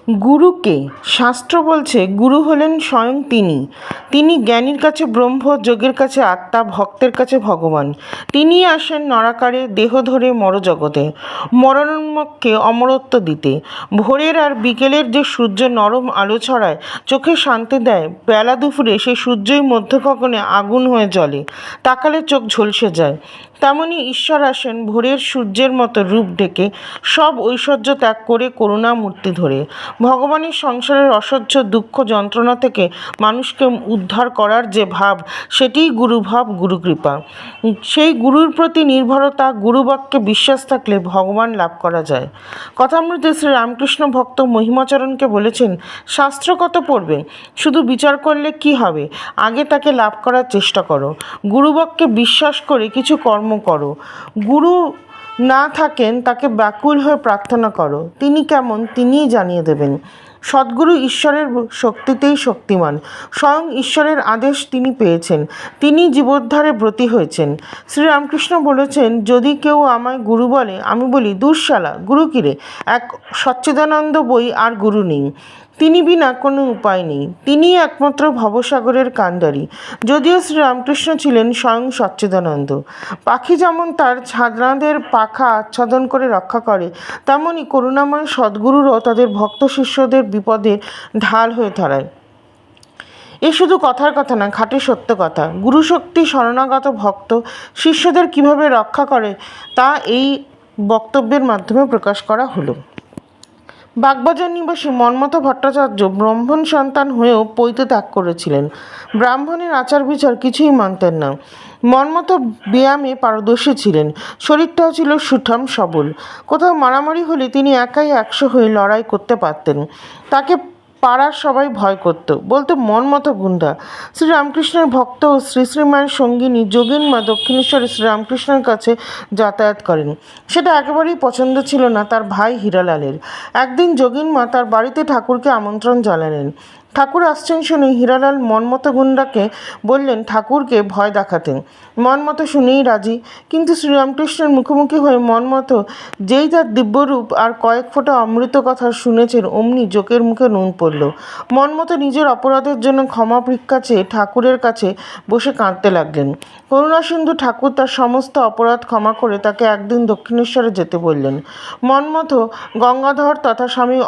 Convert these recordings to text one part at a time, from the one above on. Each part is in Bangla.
গুরুকে শাস্ত্র বলছে গুরু হলেন স্বয়ং তিনি জ্ঞানীর কাছে ব্রহ্ম, যোগের কাছে আত্মা, ভক্তের কাছে ভগবান। তিনিই আসেন নরাকারে দেহ ধরে মরজগতে, মরণোন্মুখকে অমরত্ব দিতে। ভোরের আর বিকেলের যে সূর্য নরম আলো ছড়ায়, চোখে শান্তি দেয়, বেলা দুপুরে সেই সূর্যই মধ্য গগনে আগুন হয়ে জ্বলে, তাকালে চোখ ঝলসে যায়। তেমনি ঈশ্বর আসেন ভোরের সূর্যের মতো রূপ ঢেকে, সব ঐশ্বর্য ত্যাগ করে করুণা মূর্তি ধরে। ভগবানের সংসারের অসহ্য দুঃখ যন্ত্রণা থেকে মানুষকে উদ্ধার করার যে ভাব, সেটিই গুরুভাব, গুরুকৃপা। সেই গুরুর প্রতি নির্ভরতা, গুরুবাক্যে বিশ্বাস থাকলে ভগবান লাভ করা যায়। কথামৃতে শ্রী রামকৃষ্ণ ভক্ত মহিমাচরণকে বলেছেন, শাস্ত্র কত পড়বে, শুধু বিচার করলে কি হবে, আগে তাকে লাভ করার চেষ্টা করো। গুরুবাক্যে বিশ্বাস করে কিছু কর্ম করো। গুরু না থাকেন তাকে ব্যাকুল হয়ে প্রার্থনা করো, তিনি কেমন তিনিই জানিয়ে দেবেন। সদ্গুরু ঈশ্বরের শক্তিতেই শক্তিমান, স্বয়ং ঈশ্বরের আদেশ তিনি পেয়েছেন, তিনি জীবোদ্ধারে ব্রতী হয়েছেন। শ্রীরামকৃষ্ণ বলেছেন, যদি কেউ আমায় গুরু বলে, আমি বলি, দুঃশালা, গুরু কিরে, এক সচ্চিদানন্দ বই আর গুরু নেই। তিনি বিনা কোনো উপায় নেই, তিনিই একমাত্র ভবসাগরের কাণ্ডারি। যদিও শ্রীরামকৃষ্ণ ছিলেন স্বয়ং সচ্চিদানন্দ। পাখি যেমন তার ছাদনাদের পাখা আচ্ছাদন করে রক্ষা করে, তেমনি করুণাময় সদ্গুরুরও তাদের ভক্ত শিষ্যদের বিপদের ঢাল হয়ে দাঁড়ায়। এ শুধু কথার কথা না, খাঁটি সত্য কথা। গুরুশক্তি শরণাগত ভক্ত শিষ্যদের কিভাবে রক্ষা করে, তা এই বক্তব্যের মাধ্যমে প্রকাশ করা হলো। বাগবাজার নিবাসী মন্মথ ভট্টাচার্য ব্রাহ্মণ সন্তান হয়েও পৈতে ত্যাগ করেছিলেন। ব্রাহ্মণের আচার বিচার কিছুই মানতেন না। মন্মথ ব্যায়ামে পারদর্শী ছিলেন, শরীরটাও ছিল সুঠাম সবল। কোথাও মারামারি হলে তিনি একাই 100 হয়ে লড়াই করতে পারতেন। তাকে পাড়ার সবাই ভয় করত, বলতো মন্মথ গুন্ডা। শ্রীরামকৃষ্ণের ভক্ত ও শ্রী শ্রীমায়ের সঙ্গিনী যোগিনমা দক্ষিণেশ্বরে শ্রীরামকৃষ্ণের কাছে যাতায়াত করেন। সেটা একেবারেই পছন্দ ছিল না তার ভাই হীরালালের। একদিন যোগিনমা তার বাড়িতে ঠাকুরকে আমন্ত্রণ জানালেন। ঠাকুর আসছেন শুনে হীরালাল মন্মথ গুন্ডাকে বললেন ঠাকুরকে ভয় দেখাতেন। মন্মথ শুনেই রাজি, কিন্তু শ্রীরামকৃষ্ণের মুখোমুখি হয়ে মন্মথ যেই তার দিব্যরূপ আর কয়েক ফোঁটা অমৃত কথা শুনেছেন, অমনি জোকের মুখে নুন পড়ল। মন্মথ নিজের অপরাধের জন্য ক্ষমা ভিক্ষা চেয়ে ঠাকুরের কাছে বসে কাঁদতে লাগলেন। করুণাসিন্ধু ঠাকুর তার সমস্ত অপরাধ ক্ষমা করে তাকে একদিন দক্ষিণেশ্বরে যেতে বললেন। মন্মথ গঙ্গাধর তথা স্বামী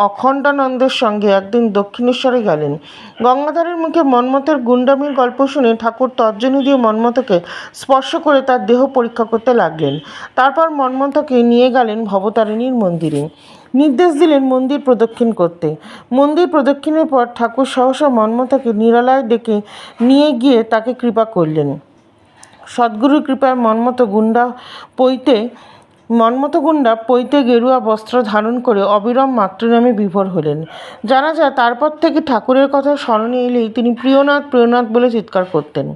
অখণ্ডানন্দের সঙ্গে একদিন দক্ষিণেশ্বরে গেলেন। গঙ্গাধরের মুখে মন্মথের গুন্ডামির গল্প শুনে ঠাকুর তর্জনী দিয়ে মন্মথকে স্পর্শ করে তার দেহ পরীক্ষা করতে লাগলেন। তারপর মন্মথকে নিয়ে গেলেন ভবতারিণীর মন্দিরে। নির্দেশ দিলেন মন্দির প্রদক্ষিণ করতে। মন্দির প্রদক্ষিণের পর ঠাকুর সহসা মন্মথকে নিরালয়ে ডেকে নিয়ে গিয়ে তাকে কৃপা করলেন। সদ্গুরুর কৃপায় মন্মথ গুন্ডা পৈতে গেরুয়া বস্ত্র ধারণ করে অবিরাম মাতৃনামে বিভোর হলেন। জানা যায় তারপর থেকে ঠাকুরের কথা স্মরণে এলেই তিনি প্রিয়নাথ প্রিয়নাথ বলে চিৎকার করতেন।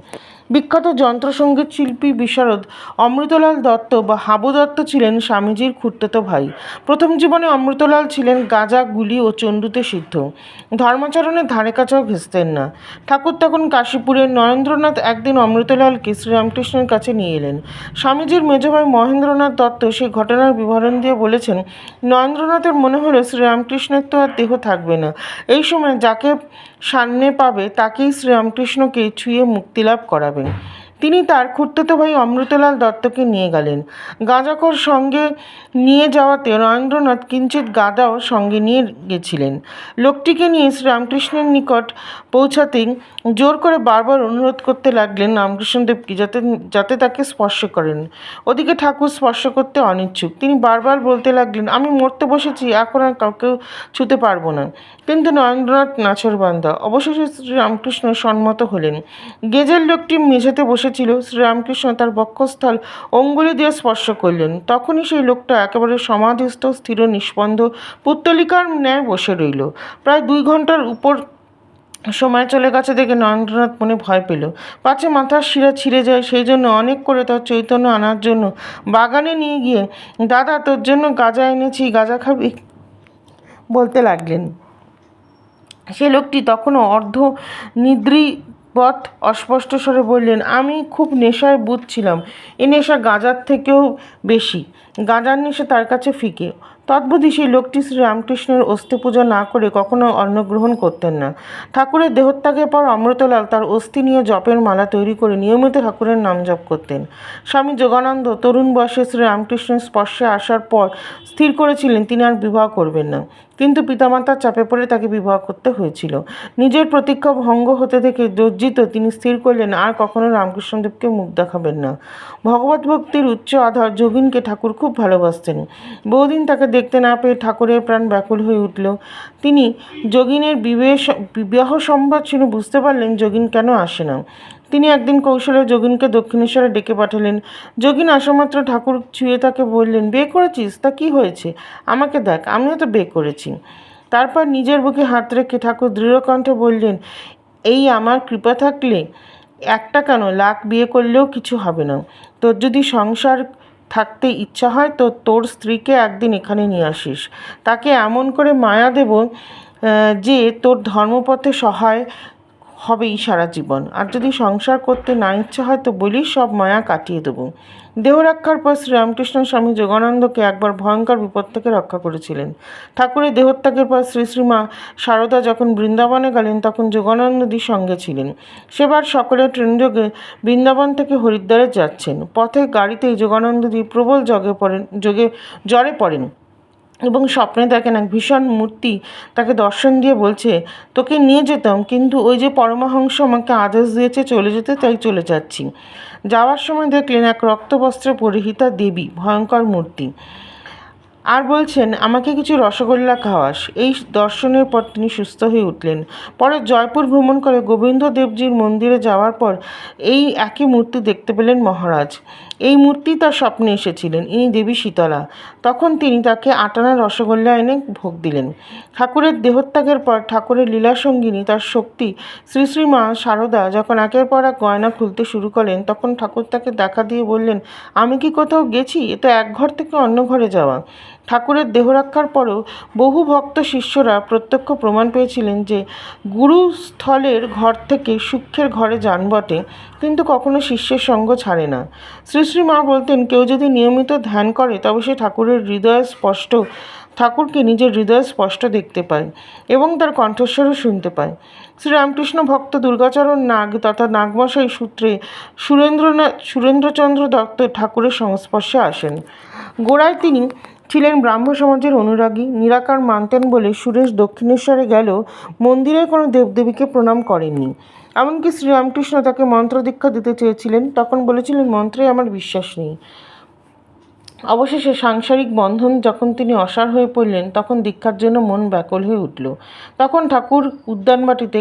বিখ্যাত যন্ত্রসঙ্গীত শিল্পী বিশারদ অমৃতলাল দত্ত বা হাবু দত্ত ছিলেন স্বামীজির খুড়তুতো ভাই। প্রথম জীবনে অমৃতলাল ছিলেন গাঁজা, গুলি ও চণ্ডুতে সিদ্ধ। ধর্মাচরণের ধারে কাছেও ঘেঁষতেন না। ঠাকুর তখন কাশীপুরের। নরেন্দ্রনাথ একদিন অমৃতলালকে শ্রীরামকৃষ্ণের কাছে নিয়ে এলেন। স্বামীজির মেজ ভাই মহেন্দ্রনাথ দত্ত সেই ঘটনার বিবরণ দিয়ে বলেছেন, নরেন্দ্রনাথের মনে হলো শ্রীরামকৃষ্ণের তো আর দেহ থাকবে না। এই সময় যাকে সামনে পাবে তাকেই শ্রীরামকৃষ্ণকে ছুঁয়ে মুক্তিলাভ করাবেন। তিনি তার খুড়তুতো ভাই অমৃতলাল দত্তকে নিয়ে গেলেন। গাঁজাখোর সঙ্গে নিয়ে যাওয়াতে নরেন্দ্রনাথ কিঞ্চিৎ গাঁদাও সঙ্গে নিয়ে গেছিলেন। লোকটিকে নিয়ে শ্রীরামকৃষ্ণের নিকট পৌঁছাতেই জোর করে বারবার অনুরোধ করতে লাগলেন রামকৃষ্ণদেবকে যাতে তাকে স্পর্শ করেন। ওদিকে ঠাকুর স্পর্শ করতে অনিচ্ছুক। তিনি বারবার বলতে লাগলেন, আমি মরতে বসেছি, এখন আর কাউকে ছুঁতে পারবো না। কিন্তু নরেন্দ্রনাথ নাছোড়বান্দা। অবশেষে শ্রীরামকৃষ্ণ সম্মত হলেন। গেজের লোকটি মেঝেতে বসেছিল। শ্রীরামকৃষ্ণ তার বক্ষস্থল অঙ্গুলি দিয়ে স্পর্শ করলেন। তখনই সেই লোকটা একেবারে সমাধিস্থ, স্থির, নিস্পন্দ, পুত্তলিকার ন্যায় বসে রইল। প্রায় 2 ঘন্টার উপর সময় চলে গেছে দেখে নরেন্দ্রনাথ মনে ভয় পেল, পাছে মাথার শিরা ছিঁড়ে যায়। সেই জন্য অনেক করে তার চৈতন্য আনার জন্য বাগানে নিয়ে গিয়ে, দাদা তোর জন্য গাঁজা এনেছি, গাঁজা খাবি বলতে লাগলেন। সে লোকটি তখনও অর্ধনিদ্রিবৎ অস্পষ্ট স্বরে বললেন, আমি খুব নেশায় বুঝছিলাম। এ নেশা গাঁজার থেকেও বেশি। গাঁজার নেশা তার কাছে ফিকে। তদ্বুদ্ধি সেই লোকটি শ্রীরামকৃষ্ণের অস্থি পূজা না করে কখনো অন্ন গ্রহণ করতেন না। ঠাকুরের দেহত্যাগের পর অমৃতলাল তার অস্থি নিয়ে জপের মালা তৈরি করে নিয়মিত ঠাকুরের নাম জপ করতেন। স্বামী যোগানন্দ তরুণ বয়সে শ্রীরামকৃষ্ণের স্পর্শে আসার পর স্থির করেছিলেন তিনি আর বিবাহ করবেন না, কিন্তু পিতামাতার চাপে পড়ে তাকে বিবাহ করতে হয়েছিল। নিজের প্রতিজ্ঞা ভঙ্গ হতে দেখে লজ্জিত তিনি স্থির করলেন আর কখনো রামকৃষ্ণদেবকে মুখ দেখাবেন না। ভগবত ভক্তির উচ্চ আধার যোগিনকে ঠাকুর খুব ভালোবাসতেন। বহুদিন তাকে দেখতে না পেয়ে ঠাকুরের প্রাণ ব্যাকুল হয়ে উঠল। তিনি যোগিনের বিবাহ সংবাদ শুনে বুঝতে পারলেন যোগিন কেন আসে না। তিনি একদিন কৌশলে যোগিনকে দক্ষিণেশ্বরে ডেকে পাঠালেন। যোগিন আসামাত্র ঠাকুর ছুঁয়ে তাকে বললেন, বিয়ে করেছিস? তা কি হয়েছে? আমাকে দেখ, আমিও তো বিয়ে করেছি। তারপর নিজের বুকে হাত রেখে ঠাকুর দৃঢ়কণ্ঠে বললেন, এই আমার কৃপা থাকলে একটা কেন, লাখ বিয়ে করলেও কিছু হবে না। তোর যদি সংসার থাকতে ইচ্ছা হয় তো তোর স্ত্রীকে একদিন এখানে নিয়ে আসিস। তাকে এমন করে মায়া দেব যে তোর ধর্মপথে সহায় হবেই সারা জীবন। আর যদি সংসার করতে না ইচ্ছা হয় তো বলিস, সব মায়া কাটিয়ে দেবো। দেহ রক্ষার পর শ্রীরামকৃষ্ণ স্বামী যোগানন্দকে একবার ভয়ঙ্কর বিপদ থেকে রক্ষা করেছিলেন। ঠাকুরের দেহত্যাগের পর শ্রী শ্রীমা সারদা যখন বৃন্দাবনে গেলেন তখন যোগানন্দজির সঙ্গে ছিলেন। সেবার সকলে ট্রেনযোগে বৃন্দাবন থেকে হরিদ্বারে যাচ্ছেন। পথে গাড়িতেই যোগানন্দজি প্রবল জ্বরে পড়েন এবং স্বপ্নে দেখেন এক ভীষণ মূর্তি তাকে দর্শন দিয়ে বলছে, তোকে নিয়ে যেতাম, কিন্তু ওই যে পরমহংস আমাকে আদেশ দিয়েছে চলে যেতে, তাই চলে যাচ্ছি। যাওয়ার সময় দেখলেন এক রক্তবস্ত্রে পরিহিতা দেবী, ভয়ঙ্কর মূর্তি, আর বলছেন, আমাকে কিছু রসগোল্লা খাওয়াস। এই দর্শনের পর তিনি সুস্থ হয়ে উঠলেন। পরে জয়পুর ভ্রমণ করে গোবিন্দদেবজির মন্দিরে যাওয়ার পর এই একই মূর্তি দেখতে পেলেন মহারাজ। এই মূর্তি তার স্বপ্নে এসেছিলেন, ইনি দেবী শীতলা। তখন তিনি তাকে আটানা রসগোল্লা এনে ভোগ দিলেন। ঠাকুরের দেহত্যাগের পর ঠাকুরের লীলাসঙ্গিনী তার শক্তি শ্রী শ্রীমা সারদা যখন একের পর এক গয়না খুলতে শুরু করেন তখন ঠাকুর তাকে দেখা দিয়ে বললেন, আমি কি কোথাও গেছি? এ তো এক ঘর থেকে অন্য ঘরে যাওয়া। ঠাকুরের দেহ রক্ষার পরেও বহু ভক্ত শিষ্যরা প্রত্যক্ষ প্রমাণ পেয়েছিলেন যে গুরুস্থলের ঘর থেকে সূক্ষ্মের ঘরে যান বটে, কিন্তু কখনো শিষ্যের সঙ্গ ছাড়ে না। শ্রী শ্রী মা বলতেন, কেউ যদি নিয়মিত ধ্যান করে তবে সে ঠাকুরকে নিজের হৃদয়ে স্পষ্ট দেখতে পায় এবং তার কণ্ঠস্বরও শুনতে পায়। শ্রীরামকৃষ্ণ ভক্ত দুর্গাচরণ নাগ তথা নাগমশাই সূত্রে সুরেন্দ্রচন্দ্র দত্ত ঠাকুরের সংস্পর্শে আসেন। গোড়ায় তিনি ছিলেন ব্রাহ্ম সমাজের অনুরাগী, নিরাকার মানতেন বলে সুরেশ দক্ষিণেশ্বরে গেলেও মন্দিরে কোনো দেবদেবীকে প্রণাম করেননি। এমনকি শ্রীরামকৃষ্ণ তাকে মন্ত্র দীক্ষা দিতে চেয়েছিলেন, তখন বলেছিলেন, মন্ত্রে আমার বিশ্বাস নেই। অবশেষে সাংসারিক বন্ধন যখন তিনি অসাড় হয়ে পড়লেন তখন দীক্ষার জন্য মন ব্যাকুল হয়ে উঠল। তখন ঠাকুর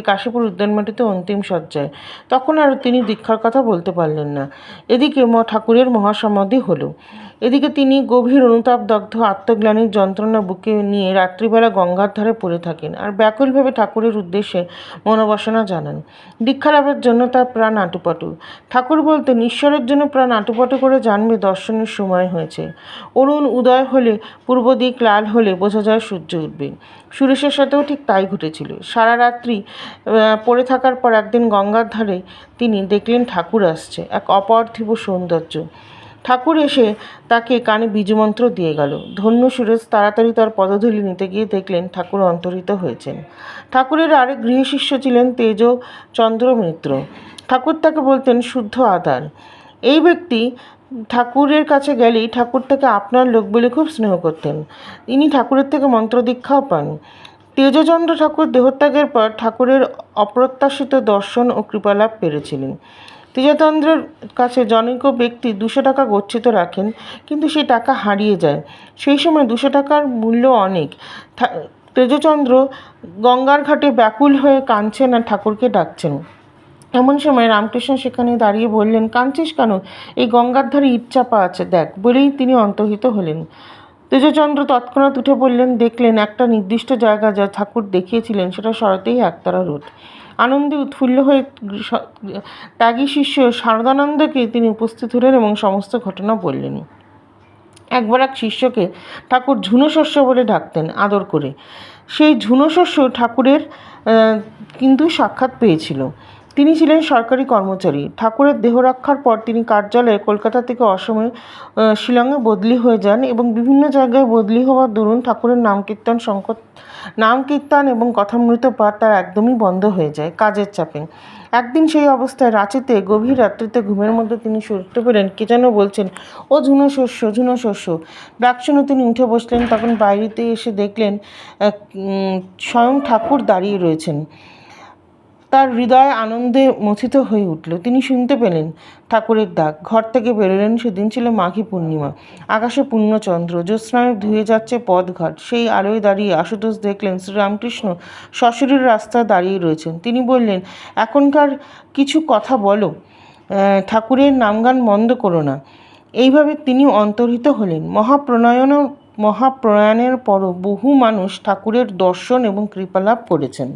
কাশীপুর উদ্যানবাটিতে অন্তিম শয্যায়। তখন আর তিনি দীক্ষার কথা বলতে পারলেন না। এদিকে ঠাকুরের মহাসমাধি হলো। এদিকে তিনি গভীর অনুতাপদগ্ধ আত্মগ্লানির যন্ত্রণা বুকে নিয়ে রাত্রিবেলা গঙ্গার ধারে পড়ে থাকেন আর ব্যাকুলভাবে ঠাকুরের উদ্দেশ্যে মনোবাসনা জানান। দীক্ষা লাভের জন্য তার প্রাণ আটুপাটু। ঠাকুর বলতেন, ঈশ্বরের জন্য প্রাণ আটুপাটু করে জানবে দর্শনের সময় হয়েছে। অরুণ উদয় হলে, পূর্ব দিক লাল হলে বোঝা যায় সূর্য উঠবে। সুরেশের সাথেও ঠিক তাই ঘটেছিল। সারা রাত্রি পড়ে থাকার পর একদিন গঙ্গার ধারে তিনি দেখলেন ঠাকুর আসছে, এক অপার্থিব সৌন্দর্য। ঠাকুর এসে তাকে কানে বীজমন্ত্র দিয়ে গেল। ধন্য সুরেশ তাড়াতাড়ি তার পদধূলি নিতে গিয়ে দেখলেন ঠাকুর অন্তর্হিত হয়েছেন। ঠাকুরের আরেক গৃহশিষ্য ছিলেন তেজচন্দ্র মিত্র। ঠাকুর তাকে বলতেন শুদ্ধ আধার। এই ব্যক্তি ঠাকুরের কাছে গেলেই ঠাকুর তাকে আপনার লোক বলে খুব স্নেহ করতেন। ইনি ঠাকুরের থেকে মন্ত্র দীক্ষাও পান। তেজচন্দ্র ঠাকুর দেহত্যাগের পর ঠাকুরের অপ্রত্যাশিত দর্শন ও কৃপালাভ পেরেছিলেন। তেজচন্দ্রের কাছে জনৈক ব্যক্তি 200 টাকা গচ্ছিত রাখেন, কিন্তু সেই টাকা হারিয়ে যায়। সেই সময় 200 টাকার মূল্য অনেক। তেজচন্দ্র গঙ্গার ঘাটে ব্যাকুল হয়ে কাঁদছেন আর ঠাকুরকে ডাকছেন। এমন সময় রামকৃষ্ণ সেখানে দাঁড়িয়ে বললেন, কাঁদছিস কেন? এই গঙ্গার ধারে ইট চাপা আছে, দেখ, বলেই তিনি অন্তর্হিত হলেন। তেজচন্দ্র তৎক্ষণাৎ উঠে পড়লেন। দেখলেন একটা নির্দিষ্ট জায়গা যা ঠাকুর দেখিয়েছিলেন সেটা সরাতেই একতারা রোড। আনন্দে উৎফুল্ল হয়ে ত্যাগী শিষ্য শারদানন্দকে তিনি উপস্থিত হলেন এবং সমস্ত ঘটনা বললেন। একবার এক শিষ্যকে ঠাকুর ঝুনো-শস্য বলে ডাকতেন আদর করে। সেই ঝুনো-শস্য ঠাকুরের কিন্তু সাক্ষাৎ পেয়েছিল। তিনি ছিলেন সরকারি কর্মচারী। ঠাকুরের দেহরক্ষার পর তিনি কার্যালয়ে কলকাতা থেকে অসমে শিলংয়ে বদলি হয়ে যান এবং বিভিন্ন জায়গায় বদলি হওয়ার দরুন ঠাকুরের নামকীর্তন এবং কথামৃত পাঠ তার একদমই বন্ধ হয়ে যায় কাজের চাপে। একদিন সেই অবস্থায় রাঁচিতে গভীর রাত্রিতে ঘুমের মধ্যে তিনি শুনতে পেলেন কে যেন বলছেন, ও ঝুনো শস্য, ঝুনো শস্য। ডাক শুনে তিনি উঠে বসলেন। তখন বাইরেতে এসে দেখলেন স্বয়ং ঠাকুর দাঁড়িয়ে রয়েছেন। তার হৃদয় আনন্দে মথিত হয়ে উঠল। তিনি শুনতে পেলেন ঠাকুরের ডাক। ঘর থেকে বেরোলেন। সেদিন ছিল মাঘী পূর্ণিমা। আকাশে পূর্ণচন্দ্র, জ্যোৎস্নায় ধুয়ে যাচ্ছে পথঘাট। সেই আলোয় দাঁড়িয়ে আশুতোষ দেখলেন শ্রীরামকৃষ্ণ সশরীর রাস্তায় দাঁড়িয়ে রয়েছেন। তিনি বললেন, এখনকার কিছু কথা বলো, ঠাকুরের নামগান বন্ধ করো না। এইভাবে তিনি অন্তর্হিত হলেন। মহাপ্রয়াণের পরও বহু মানুষ ঠাকুরের দর্শন এবং কৃপালাভ করেছেন।